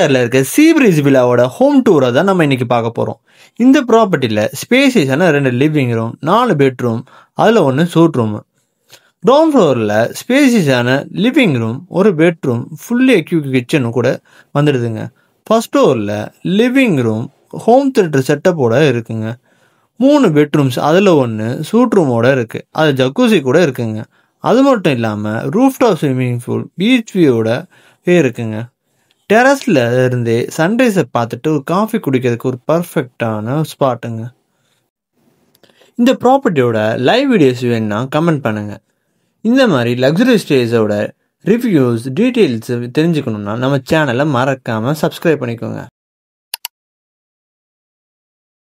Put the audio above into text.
ஈசிஆரில் இருக்க சீ breeze வில்லாவோட home டூரை தான் நம்ம இன்னைக்கு பார்க்க போகிறோம். இந்த ப்ராப்பர்ட்டியில் ஸ்பேசியஸான 2 லிவிங் ரூம், 4 பெட்ரூம், அதில் 1 சூட் ரூமு. கிரவுண்ட் ஃப்ளோரில் ஸ்பேசியஸான living room, 1 bedroom, fully equip கிச்சனும் கூட வந்துடுதுங்க. ஃபர்ஸ்ட் ஃப்ளோரில் லிவிங் ரூம் ஹோம் தியேட்டர் செட்டப்போட இருக்குங்க. 3 பெட்ரூம்ஸ், அதில் 1 சூட் ரூமோட இருக்குது. அது ஜக்கூசி கூட இருக்குங்க. அது மட்டும் இல்லாமல் ரூஃப்டாப் ஸ்விம்மிங் பூல், பீச் வியூவோட இருக்குங்க. டெரஸில் இருந்தே சன்ரைஸை பார்த்துட்டு ஒரு காஃபி குடிக்கிறதுக்கு ஒரு பர்ஃபெக்டான ஸ்பாட்டுங்க. இந்த ப்ராப்பர்ட்டியோட லைவ் வீடியோஸ் வேணுன்னா கமெண்ட் பண்ணுங்கள். இந்த மாதிரி லக்ஸரி ஸ்டேஸோட ரிவ்யூஸ், டீட்டெயில்ஸ் தெரிஞ்சுக்கணுன்னா நம்ம சேனலை மறக்காமல் சப்ஸ்கிரைப் பண்ணிக்கோங்க.